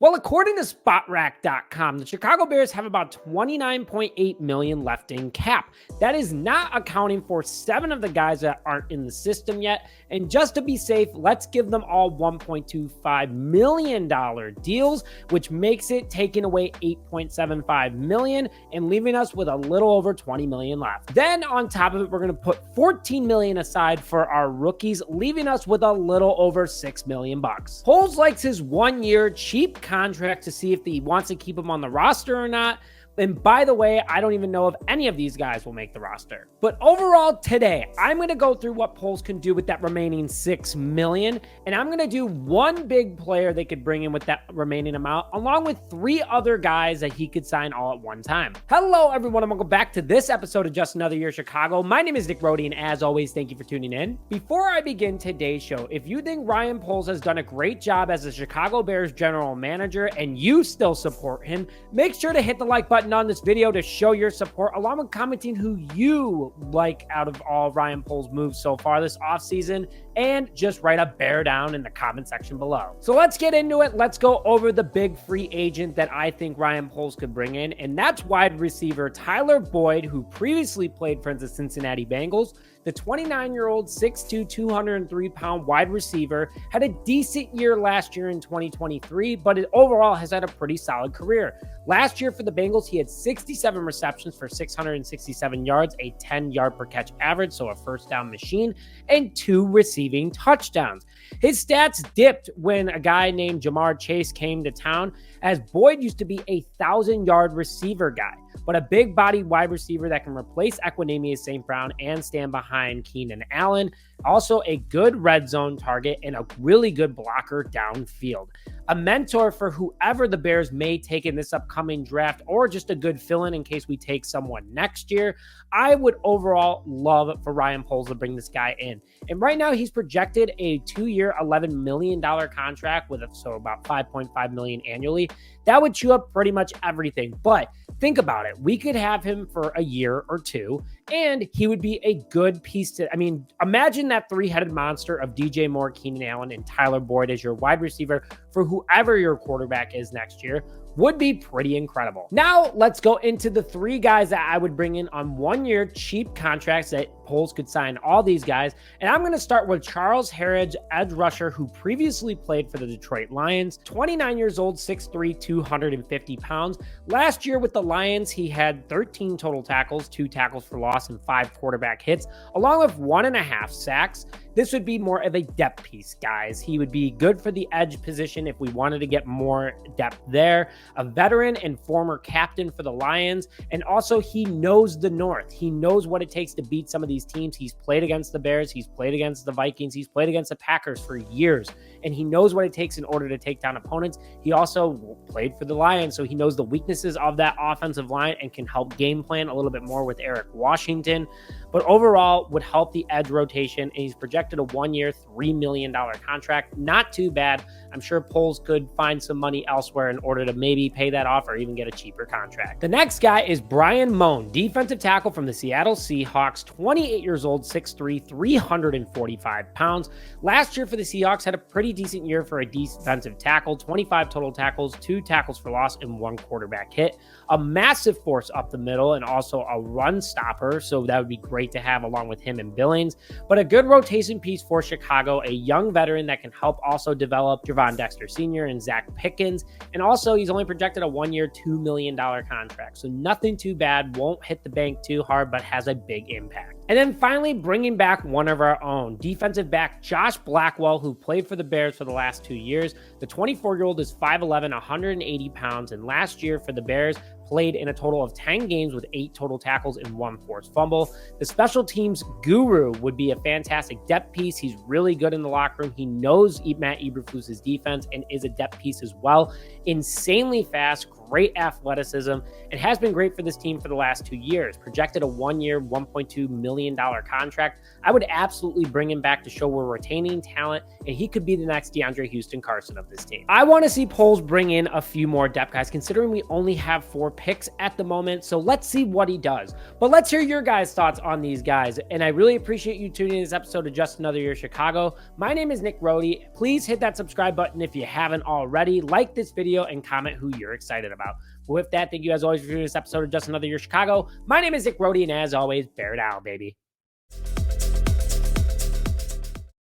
Well, according to SpotRack.com, the Chicago Bears have about $29.8 million left in cap. That is not accounting for 7 of the guys that aren't in the system yet. And just to be safe, let's give them all $1.25 million deals, which makes it taking away $8.75 million and leaving us with a little over $20 million left. Then on top of it, we're going to put $14 million aside for our rookies, leaving us with a little over $6 million. Poles likes his 1-year cheap contract to see if he wants to keep him on the roster or not. And by the way, I don't even know if any of these guys will make the roster. But overall today, I'm going to go through what Poles can do with that remaining $6 million. And I'm going to do one big player they could bring in with that remaining amount, along with 3 other guys that he could sign all at one time. Hello, everyone, and welcome back to this episode of Just Another Year Chicago. My name is Nick Brody, and as always, thank you for tuning in. Before I begin today's show, if you think Ryan Poles has done a great job as the Chicago Bears general manager and you still support him, make sure to hit the like button on this video to show your support, along with commenting who you like out of all Ryan Poles' moves so far this offseason, and just write a bear down in the comment section below. So let's get into it. Let's go over the big free agent that I think Ryan Poles could bring in, and that's wide receiver Tyler Boyd, who previously played for the Cincinnati Bengals. The 29-year-old, 6'2", 203-pound wide receiver had a decent year last year in 2023, but it overall has had a pretty solid career. Last year for the Bengals, he had 67 receptions for 667 yards, a 10-yard per catch average, so a first down machine, and 2 receiving touchdowns. His stats dipped when a guy named Jamar Chase came to town, as Boyd used to be a 1,000-yard receiver guy, but a big-bodied wide receiver that can replace Equanimeous St. Brown and stand behind Keenan Allen. Also a good red zone target and a really good blocker downfield. A mentor for whoever the Bears may take in this upcoming draft, or just a good fill-in in case we take someone next year. I would overall love for Ryan Poles to bring this guy in. And right now he's projected a 2-year, $11 million contract with about $5.5 million annually. That would chew up pretty much everything. But think about it. We could have him for a year or 2, and he would be a good piece to, imagine that 3-headed monster of DJ Moore, Keenan Allen, and Tyler Boyd as your wide receiver for whoever your quarterback is next year. Would be pretty incredible. Now let's go into the 3 guys that I would bring in on 1-year cheap contracts that Poles could sign all these guys. And I'm going to start with Charles Harridge, edge rusher, who previously played for the Detroit Lions. 29 years old, 6'3", 250 pounds. Last year with the Lions, he had 13 total tackles, 2 tackles for loss, and 5 quarterback hits, along with 1.5 sacks. This would be more of a depth piece, guys. He would be good for the edge position if we wanted to get more depth there. A veteran and former captain for the Lions, and also he knows the North. He knows what it takes to beat some of these teams. He's played against the Bears, he's played against the Vikings, he's played against the Packers for years, and he knows what it takes in order to take down opponents. He also played for the Lions, so he knows the weaknesses of that offensive line and can help game plan a little bit more with Eric Washington. But overall would help the edge rotation, and he's projected a 1-year, $3 million contract. Not too bad. I'm sure Poles could find some money elsewhere in order to maybe pay that off or even get a cheaper contract. The next guy is Brian Moan, defensive tackle from the Seattle Seahawks, 28 years old, 6'3", 345 pounds. Last year for the Seahawks had a pretty decent year for a defensive tackle, 25 total tackles, 2 tackles for loss, and 1 quarterback hit. A massive force up the middle and also a run stopper, so that would be great to have along with him and Billings. But a good rotation piece for Chicago, a young veteran that can help also develop Javon Dexter Sr. and Zach Pickens. And also he's only projected a 1-year, $2 million contract. So nothing too bad, won't hit the bank too hard, but has a big impact. And then finally, bringing back one of our own, defensive back Josh Blackwell, who played for the Bears for the last 2 years. The 24-year-old is 5'11", 180 pounds, and last year for the Bears, played in a total of 10 games with 8 total tackles and 1 forced fumble. The special teams guru would be a fantastic depth piece. He's really good in the locker room. He knows Matt Eberflus's defense and is a depth piece as well. Insanely fast, great athleticism and has been great for this team for the last 2 years. Projected a 1-year, $1.2 million contract. I would absolutely bring him back to show we're retaining talent, and he could be the next DeAndre Houston Carson of this team. I want to see Poles bring in a few more depth guys, considering we only have 4 picks at the moment. So let's see what he does. But let's hear your guys' thoughts on these guys. And I really appreciate you tuning in this episode of Just Another Year Chicago. My name is Nick Rohde. Please hit that subscribe button if you haven't already. Like this video and comment who you're excited about. But with that, thank you as always for tuning in this episode of Just Another Year Chicago. My name is Nick Rohde, and as always, bear down, baby.